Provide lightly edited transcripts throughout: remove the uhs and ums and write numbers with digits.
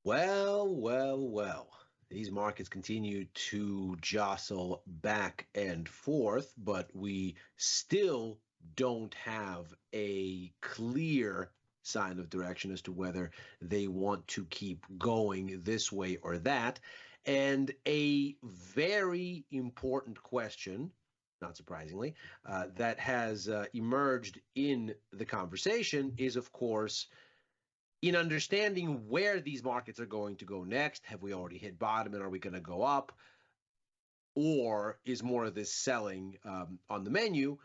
Well, well, well. These markets continue to jostle back and forth, but we still don't have a clear sign of direction as to whether they want to keep going this way or that. And a very important question, not surprisingly, that has emerged in the conversation is, of course, in understanding where these markets are going to go next. Have we already hit bottom and are we going to go up? Or is more of this selling on the menu?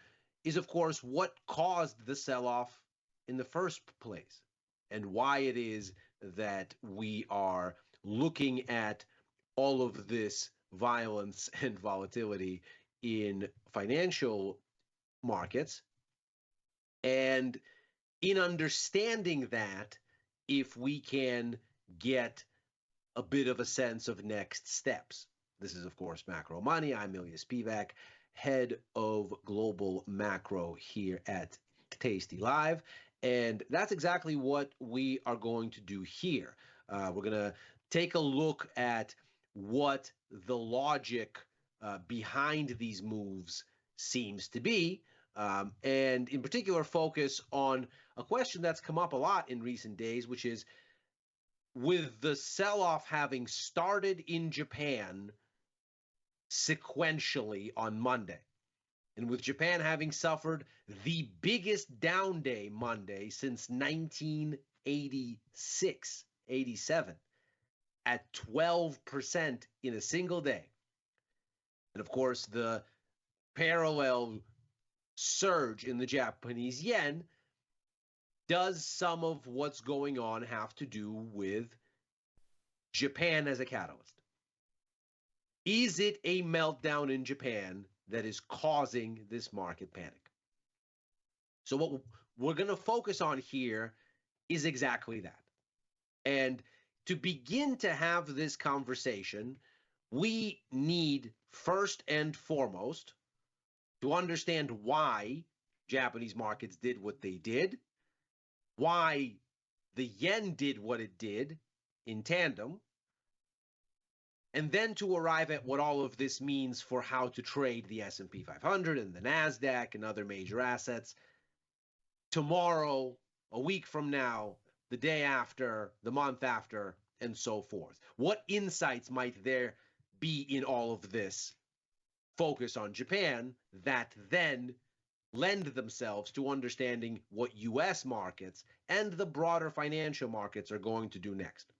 Is, of course, what caused the sell off in the first place and why it is that we are looking at all of this violence and volatility in financial markets. And in understanding that, if we can get a bit of a sense of next steps. This is, of course, Macro Money. I'm Ilya Spivak, head of global macro here at tastylive. And that's exactly what we are going to do here. We're going to take a look at what the logic behind these moves seems to be, and in particular focus on a question that's come up a lot in recent days, which is with the sell-off having started in Japan sequentially on Monday, and with Japan having suffered the biggest down day Monday since 1986, 87, at 12% in a single day. And of course, the parallel surge in the Japanese yen, does some of what's going on have to do with Japan as a catalyst? Is it a meltdown in Japan that is causing this market panic? So what we're going to focus on here is exactly that. And to begin to have this conversation, we need first and foremost to understand why Japanese markets did what they did, why the yen did what it did in tandem, and then to arrive at what all of this means for how to trade the S&P 500 and the NASDAQ and other major assets tomorrow, a week from now, the day after, the month after, and so forth. What insights might there be in all of this focus on Japan that then lend themselves to understanding what U.S. markets and the broader financial markets are going to do next?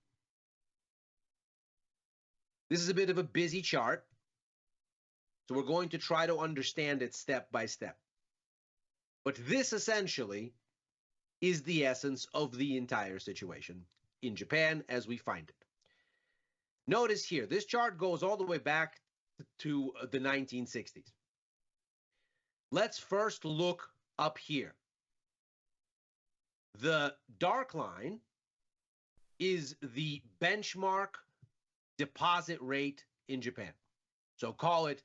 This is a bit of a busy chart, so we're going to try to understand it step by step. But this essentially is the essence of the entire situation in Japan as we find it. Notice here, this chart goes all the way back to the 1960s. Let's first look up here. The dark line is the benchmark deposit rate in Japan. So call it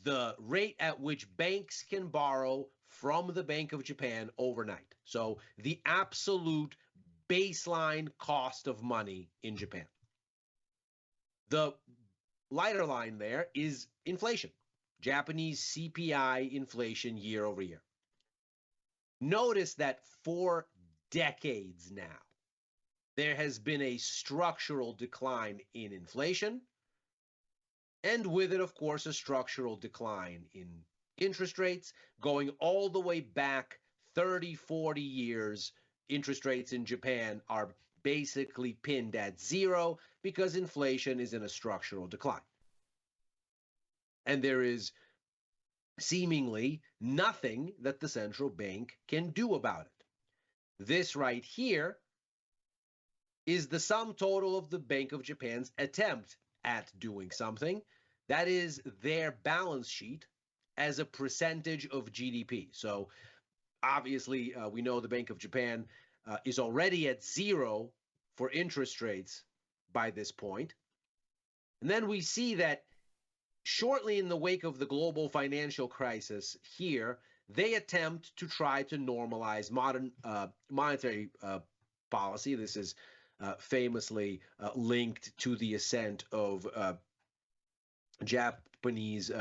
the rate at which banks can borrow from the Bank of Japan overnight. So the absolute baseline cost of money in Japan. The lighter line there is inflation, Japanese CPI inflation year over year. Notice that for decades now, there has been a structural decline in inflation, and with it, of course, a structural decline in interest rates, going all the way back 30, 40 years. Interest rates in Japan are basically pinned at zero because inflation is in a structural decline. And there is seemingly nothing that the central bank can do about it. This right here is the sum total of the Bank of Japan's attempt at doing something. That is their balance sheet as a percentage of GDP. So obviously, we know the Bank of Japan is already at zero for interest rates by this point. And then we see that shortly in the wake of the global financial crisis here, they attempt to try to normalize modern monetary policy. This is famously linked to the ascent of Japanese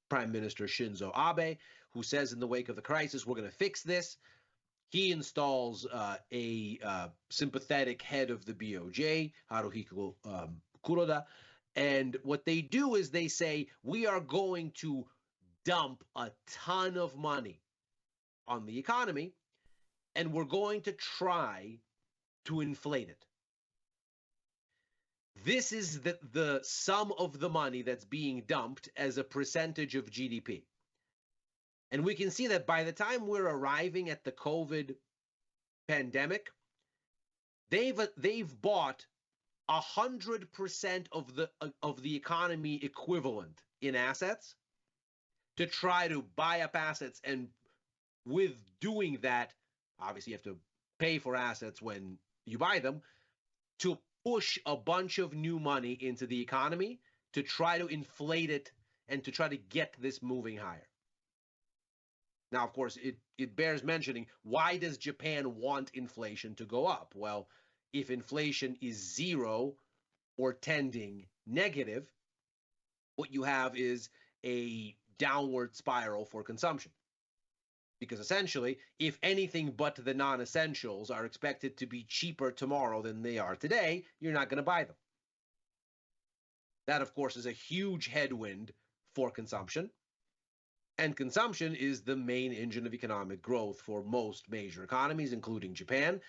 Prime Minister Shinzo Abe, who says in the wake of the crisis, we're going to fix this. He installs a sympathetic head of the BOJ, Haruhiko Kuroda, and what they do is they say, we are going to dump a ton of money on the economy, and we're going to try to inflate it. This is the sum of the money that's being dumped as a percentage of GDP. And we can see that by the time we're arriving at the COVID pandemic, they've bought 100% of the economy equivalent in assets to try to buy up assets. And with doing that, obviously you have to pay for assets when you buy them, to push a bunch of new money into the economy to try to inflate it and to try to get this moving higher. Now, of course, it bears mentioning, why does Japan want inflation to go up? Well, if inflation is zero or tending negative, what you have is a downward spiral for consumption. Because essentially, if anything but the non-essentials are expected to be cheaper tomorrow than they are today, you're not going to buy them. That, of course, is a huge headwind for consumption. And consumption is the main engine of economic growth for most major economies, including Japan.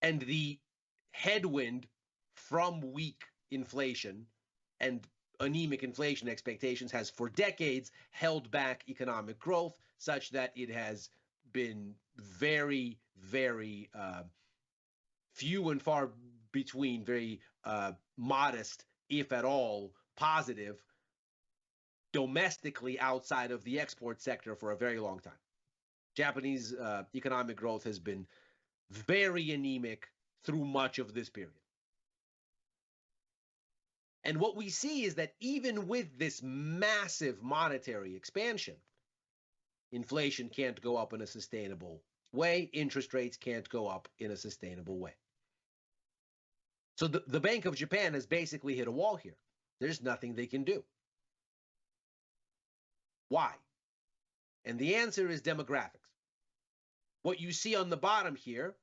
And the headwind from weak inflation and anemic inflation expectations has for decades held back economic growth, such that it has been very, very few and far between, very modest, if at all, positive domestically outside of the export sector for a very long time. Japanese economic growth has been very anemic through much of this period. And what we see is that even with this massive monetary expansion, inflation can't go up in a sustainable way. Interest rates can't go up in a sustainable way. So the Bank of Japan has basically hit a wall here. There's nothing they can do. Why? And the answer is demographics. What you see on the bottom here,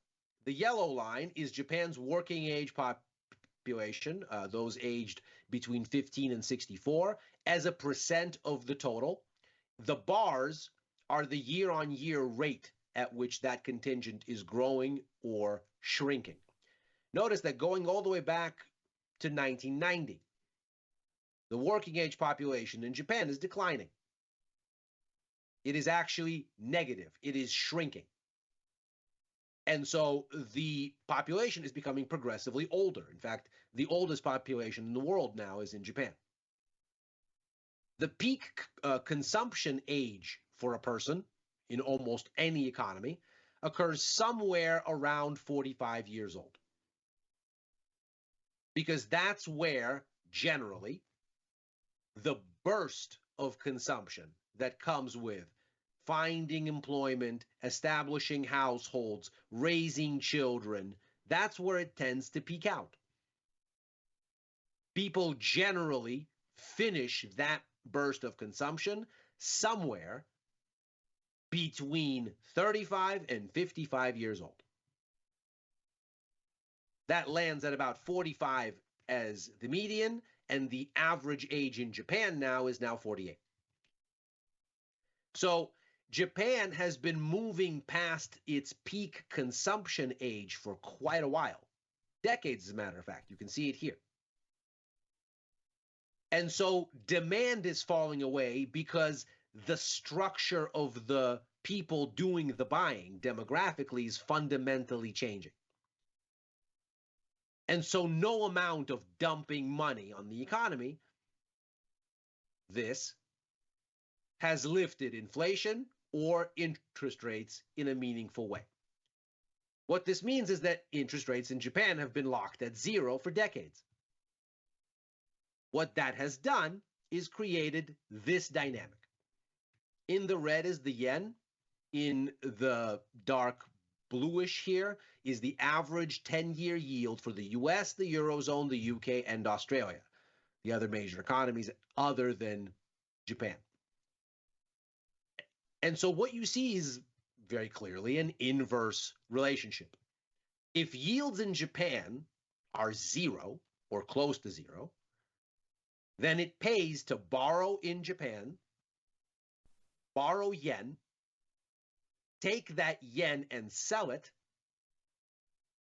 the yellow line, is Japan's working age population, those aged between 15 and 64, as a percent of the total. The bars are the year-on-year rate at which that contingent is growing or shrinking. Notice that going all the way back to 1990, the working age population in Japan is declining. It is actually negative. It is shrinking. And so the population is becoming progressively older. In fact, the oldest population in the world now is in Japan. The peak consumption age for a person in almost any economy occurs somewhere around 45 years old. Because that's where, generally, the burst of consumption that comes with finding employment, establishing households, raising children, that's where it tends to peak out. People generally finish that burst of consumption somewhere between 35 and 55 years old. That lands at about 45 as the median, and the average age in Japan now is 48. So Japan has been moving past its peak consumption age for quite a while. Decades, as a matter of fact. You can see it here. And so demand is falling away because the structure of the people doing the buying demographically is fundamentally changing. And so no amount of dumping money on the economy, this has lifted inflation or interest rates in a meaningful way. What this means is that interest rates in Japan have been locked at zero for decades. What that has done is created this dynamic. In the red is the yen, in the dark bluish here is the average 10-year yield for the US, the Eurozone, the UK, and Australia, the other major economies other than Japan. And so what you see is very clearly an inverse relationship. If yields in Japan are zero or close to zero, then it pays to borrow in Japan, borrow yen, take that yen and sell it,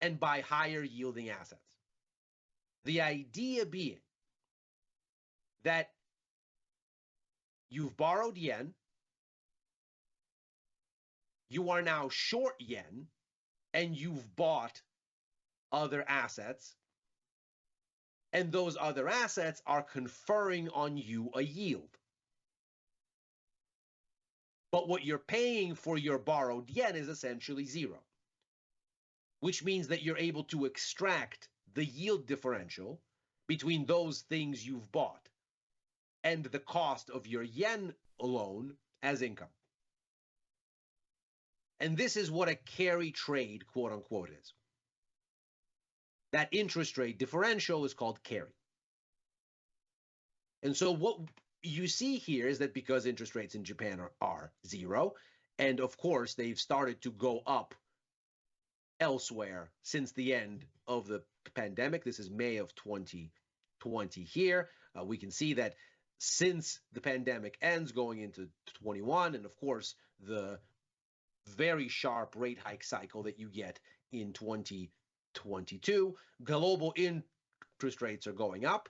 and buy higher yielding assets. The idea being that you've borrowed yen, you are now short yen, and you've bought other assets, and those other assets are conferring on you a yield. But what you're paying for your borrowed yen is essentially zero, which means that you're able to extract the yield differential between those things you've bought and the cost of your yen alone as income. And this is what a carry trade, quote unquote, is. That interest rate differential is called carry. And so what you see here is that because interest rates in Japan are zero, and of course they've started to go up elsewhere since the end of the pandemic. This is May of 2020 here. We can see that since the pandemic ends going into 21, and of course the very sharp rate hike cycle that you get in 2022, global interest rates are going up.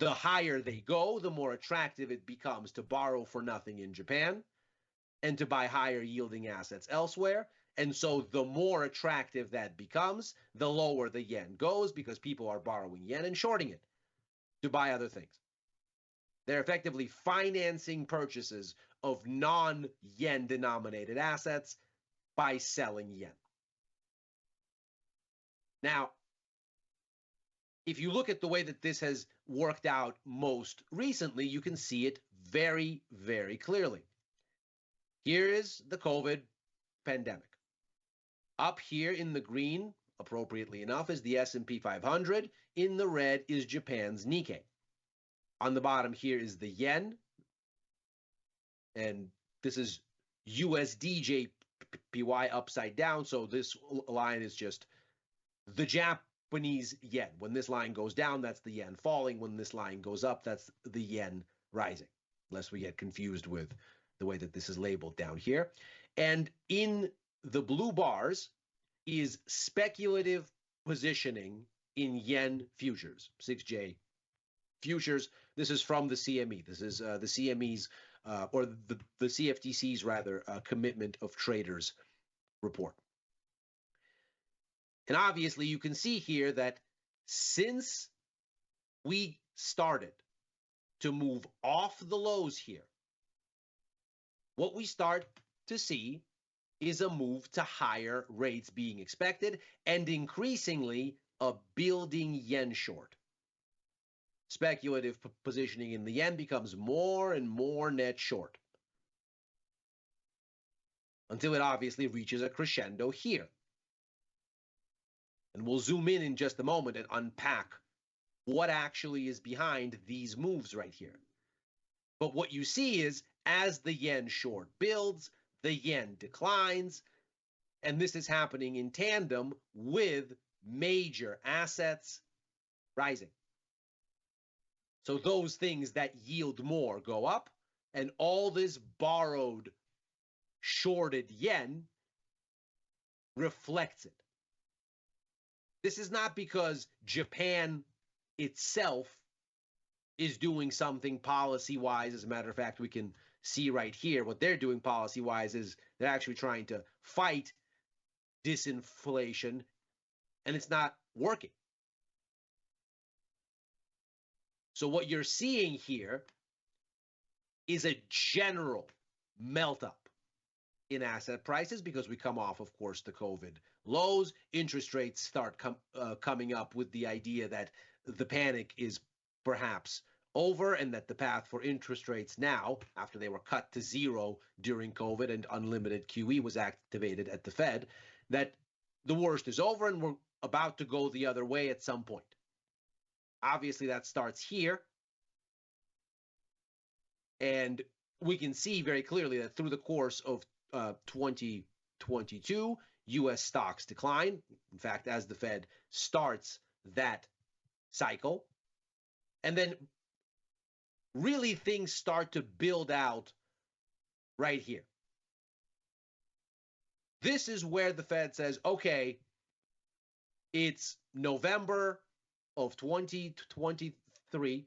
The higher they go, the more attractive it becomes to borrow for nothing in Japan and to buy higher yielding assets elsewhere. And so the more attractive that becomes, the lower the yen goes because people are borrowing yen and shorting it to buy other things. They're effectively financing purchases of non-yen denominated assets by selling yen. Now, if you look at the way that this has worked out most recently, you can see it very, very clearly. Here is the COVID pandemic. Up here in the green, appropriately enough, is the S&P 500. In the red is Japan's Nikkei. On the bottom here is the yen. And this is USDJPY upside down. So this line is just the Japanese yen. When this line goes down, that's the yen falling. When this line goes up, that's the yen rising, lest we get confused with the way that this is labeled down here. And in the blue bars is speculative positioning in yen futures, 6J futures. This is from the CME. This is the CME's, or the CFTC's rather, commitment of traders report. And obviously you can see here that since we started to move off the lows here, what we start to see is a move to higher rates being expected and increasingly a building yen short. Speculative positioning in the yen becomes more and more net short until it obviously reaches a crescendo here. And we'll zoom in just a moment and unpack what actually is behind these moves right here. But what you see is as the yen short builds, the yen declines, and this is happening in tandem with major assets rising. So those things that yield more go up, and all this borrowed, shorted yen reflects it. This is not because Japan itself is doing something policy-wise. As a matter of fact, we can see right here what they're doing policy-wise is they're actually trying to fight disinflation, and it's not working. So what you're seeing here is a general melt-up in asset prices because we come off, of course, the COVID lows. Interest rates start coming up with the idea that the panic is perhaps over and that the path for interest rates now, after they were cut to zero during COVID and unlimited QE was activated at the Fed, that the worst is over and we're about to go the other way at some point. Obviously, that starts here. And we can see very clearly that through the course of 2022, U.S. stocks decline. In fact, as the Fed starts that cycle, and then really things start to build out right here. This is where the Fed says, okay, it's November of 2023,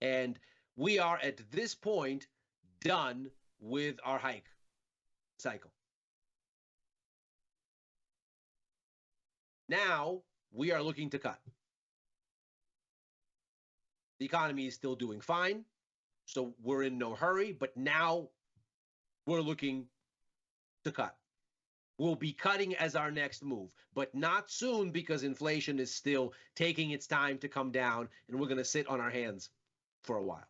and we are at this point done with our hike cycle. Now we are looking to cut. The economy is still doing fine, so we're in no hurry, but now we're looking to cut. We'll be cutting as our next move, but not soon because inflation is still taking its time to come down, and we're going to sit on our hands for a while.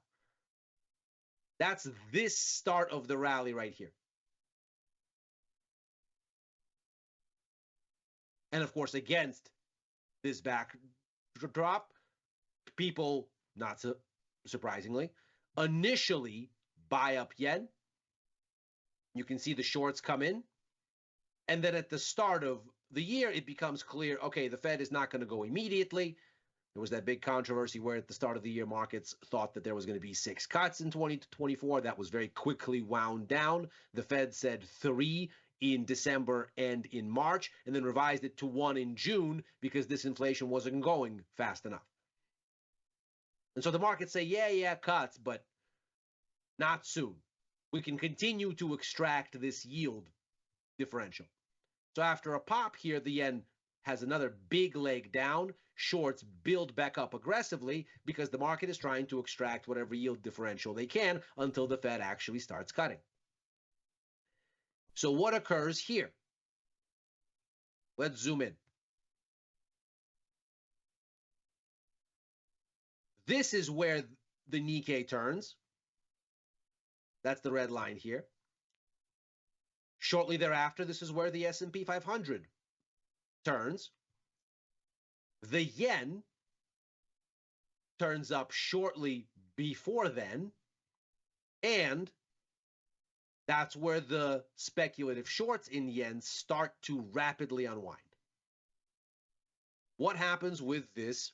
That's this start of the rally right here. And of course, against this backdrop, people, not so surprisingly, initially buy up yen. You can see the shorts come in. And then at the start of the year, it becomes clear, okay, the Fed is not going to go immediately. There was that big controversy where at the start of the year, markets thought that there was going to be 6 cuts in 2024. That was very quickly wound down. The Fed said 3 in December and in March, and then revised it to 1 in June because this inflation wasn't going fast enough. And so the markets say, yeah, cuts, but not soon. We can continue to extract this yield differential. So after a pop here, the yen has another big leg down. Shorts build back up aggressively because the market is trying to extract whatever yield differential they can until the Fed actually starts cutting. So what occurs here? Let's zoom in. This is where the Nikkei turns. That's the red line here. Shortly thereafter, this is where the S&P 500 turns. The yen turns up shortly before then, and that's where the speculative shorts in yen start to rapidly unwind. What happens with this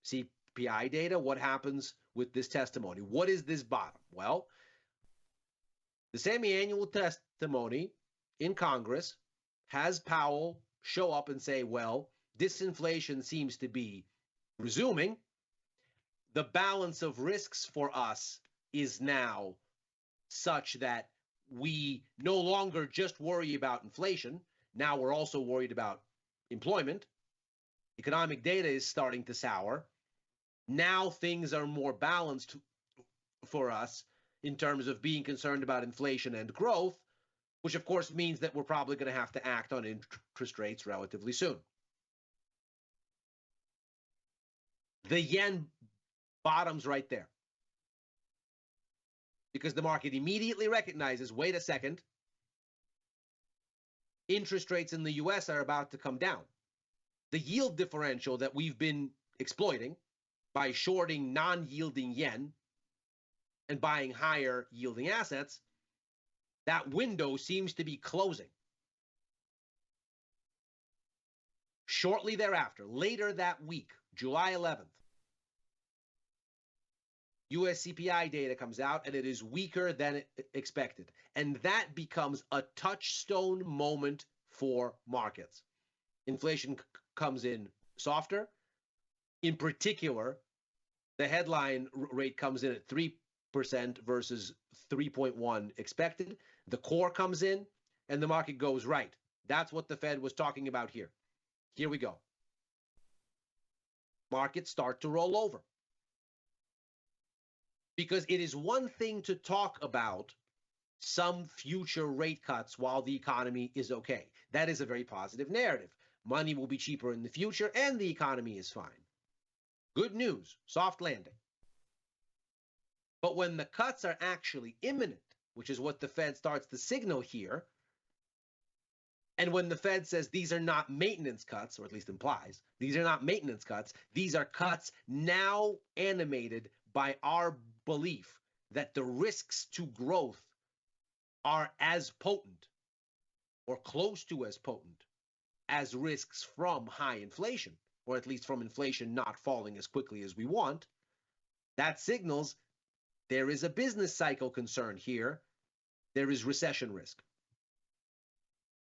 CPI data? What happens with this testimony? What is this bottom? Well, the semi-annual testimony in Congress has Powell show up and say, well, disinflation seems to be resuming. The balance of risks for us is now such that we no longer just worry about inflation. Now we're also worried about employment. Economic data is starting to sour. Now things are more balanced for us in terms of being concerned about inflation and growth, which of course means that we're probably going to have to act on interest rates relatively soon. The yen bottoms right there because the market immediately recognizes, wait a second, interest rates in the US are about to come down. The yield differential that we've been exploiting by shorting non-yielding yen and buying higher yielding assets, that window seems to be closing. Shortly thereafter, later that week, July 11th, US CPI data comes out and it is weaker than expected. And that becomes a touchstone moment for markets. Inflation comes in softer. In particular, the headline rate comes in at 3% versus 3.1 expected. The core comes in and the market goes right. That's what the Fed was talking about here. Here we go. Markets start to roll over. Because it is one thing to talk about some future rate cuts while the economy is okay. That is a very positive narrative. Money will be cheaper in the future and the economy is fine. Good news, soft landing. But when the cuts are actually imminent, which is what the Fed starts to signal here, And when the Fed says these are not maintenance cuts, or at least implies these are not maintenance cuts, these are cuts now animated by our belief that the risks to growth are as potent or close to as potent as risks from high inflation, or at least from inflation not falling as quickly as we want, that signals there is a business cycle concern here. There is recession risk.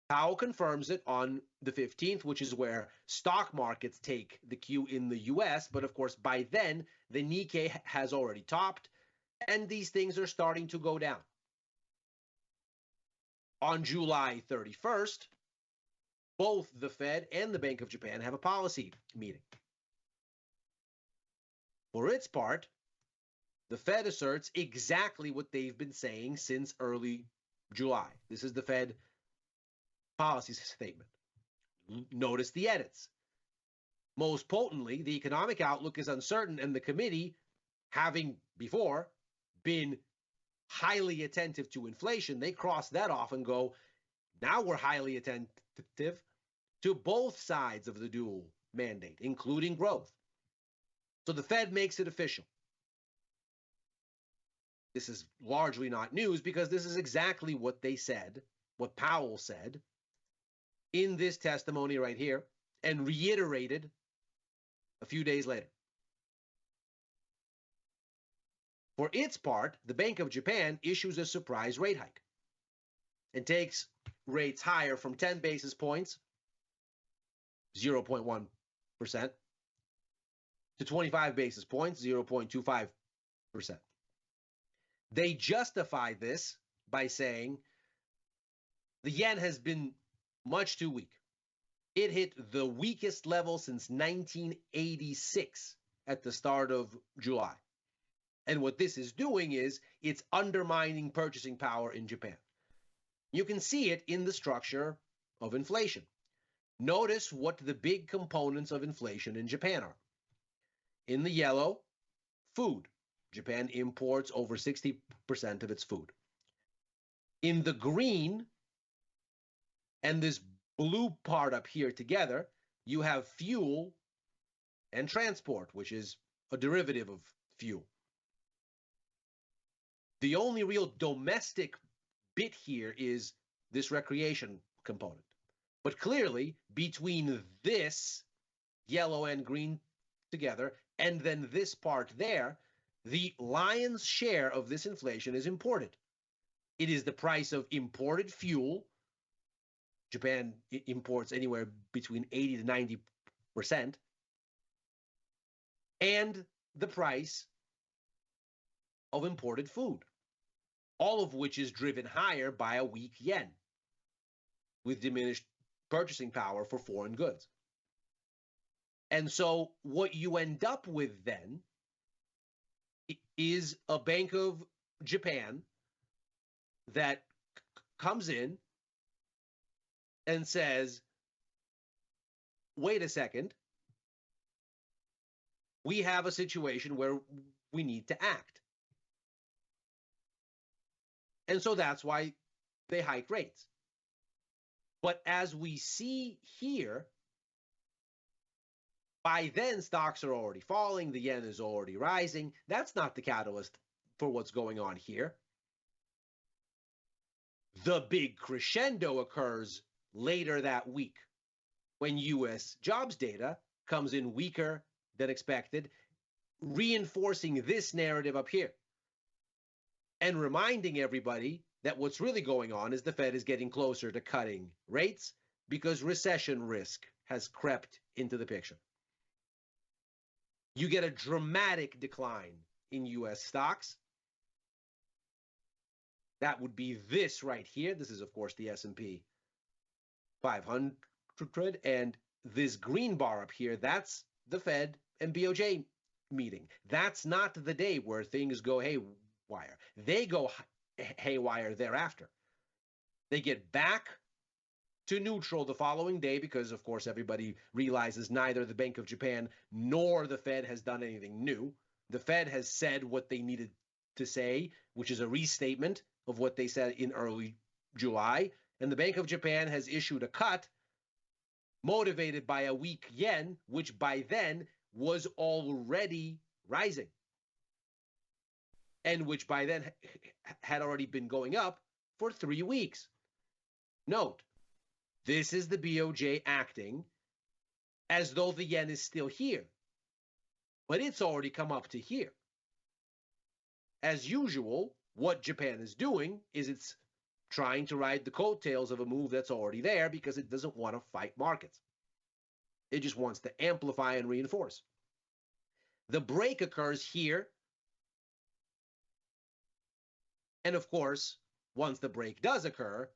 Powell confirms it on the 15th, which is where stock markets take the cue in the US. But of course, by then, the Nikkei has already topped, and these things are starting to go down. On July 31st, both the Fed and the Bank of Japan have a policy meeting. For its part, the Fed asserts exactly what they've been saying since early July. This is the Fed policy statement. Notice the edits. Most potently, the economic outlook is uncertain, and the committee, having before been highly attentive to inflation, they cross that off and go, now we're highly attentive to both sides of the dual mandate, including growth. So the Fed makes it official. This is largely not news because this is exactly what they said, what Powell said in this testimony right here, and reiterated a few days later. For its part, the Bank of Japan issues a surprise rate hike and takes rates higher from 10 basis points, 0.1%, to 25 basis points, 0.25%. They justify this by saying the yen has been much too weak. It hit the weakest level since 1986 at the start of July. And what this is doing is it's undermining purchasing power in Japan. You can see it in the structure of inflation. Notice what the big components of inflation in Japan are. In the yellow, food. Japan imports over 60% of its food. In the green and this blue part up here together, you have fuel and transport, which is a derivative of fuel. The only real domestic bit here is this recreation component. But clearly, between this yellow and green together, and then this part there, the lion's share of this inflation is imported. It is the price of imported fuel. Japan imports anywhere between 80 to 90%. And the price of imported food, all of which is driven higher by a weak yen with diminished purchasing power for foreign goods. And so what you end up with then is a Bank of Japan that comes in and says, wait a second, we have a situation where we need to act. And so that's why they hike rates. But as we see here, by then stocks are already falling, the yen is already rising. That's not the catalyst for what's going on here. The big crescendo occurs later that week when U.S. jobs data comes in weaker than expected, reinforcing this narrative up here and reminding everybody that what's really going on is the Fed is getting closer to cutting rates because recession risk has crept into the picture. You get a dramatic decline in U.S. stocks. That would be this right here. This is, of course, the S&P 500. And this green bar up here, that's the Fed and BOJ meeting. That's not the day where things go haywire. They go haywire thereafter. They get back to neutral the following day because, of course, everybody realizes neither the Bank of Japan nor the Fed has done anything new. The Fed has said what they needed to say, which is a restatement of what they said in early July, And the Bank of Japan has issued a cut motivated by a weak yen, which by then was already rising, and which by then had already been going up for 3 weeks. Note, this is the BOJ acting as though the yen is still here, but it's already come up to here. As usual, what Japan is doing is it's trying to ride the coattails of a move that's already there because it doesn't want to fight markets. It just wants to amplify and reinforce. The break occurs here. And of course, once the break does occur,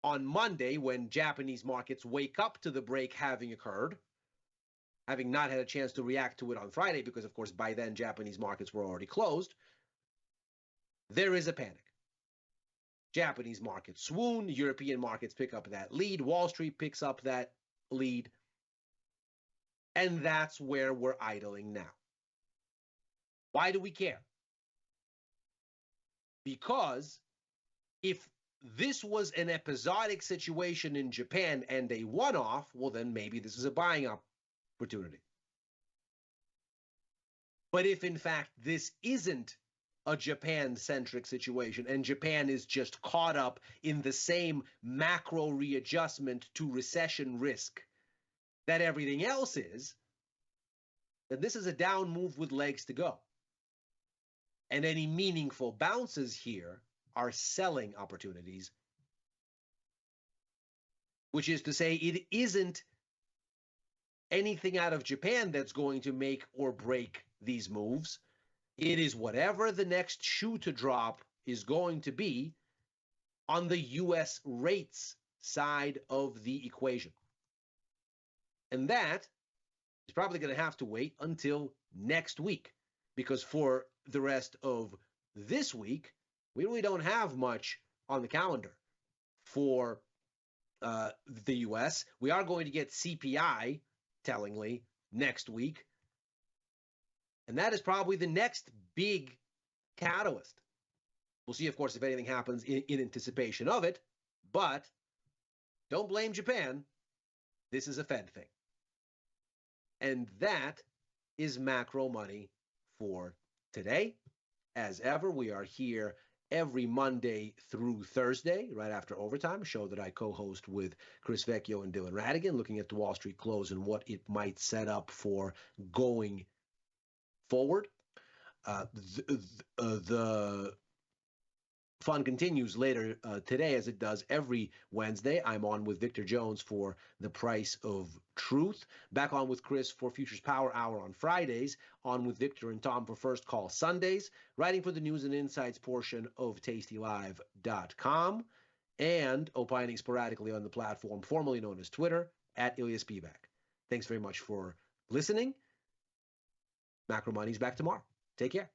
on Monday, when Japanese markets wake up to the break having occurred, having not had a chance to react to it on Friday, because of course by then Japanese markets were already closed, there is a panic. Japanese markets swoon, European markets pick up that lead, Wall Street picks up that lead, and that's where we're idling now. Why do we care? Because if this was an episodic situation in Japan and a one-off, well, then maybe this is a buying opportunity. But if, in fact, this isn't a Japan-centric situation and Japan is just caught up in the same macro readjustment to recession risk that everything else is, then this is a down move with legs to go. And any meaningful bounces here are selling opportunities, which is to say it isn't anything out of Japan that's going to make or break these moves. It is whatever the next shoe to drop is going to be on the U.S. rates side of the equation. And that is probably going to have to wait until next week, because for the rest of this week, we really don't have much on the calendar for the U.S. We are going to get CPI, tellingly, next week. And that is probably the next big catalyst. We'll see, of course, if anything happens in anticipation of it. But don't blame Japan. This is a Fed thing. And that is macro money for today. As ever, we are here every Monday through Thursday, right after overtime, a show that I co-host with Chris Vecchio and Dylan Radigan, looking at the Wall Street close and what it might set up for going forward. The fun continues later today, as it does every Wednesday. I'm on with Victor Jones for The Price of Truth. Back on with Chris for Futures Power Hour on Fridays. On with Victor and Tom for First Call Sundays. Writing for the News and Insights portion of tastylive.com. And opining sporadically on the platform formerly known as Twitter, at Ilya Spivak. Thanks very much for listening. Macro Money's back tomorrow. Take care.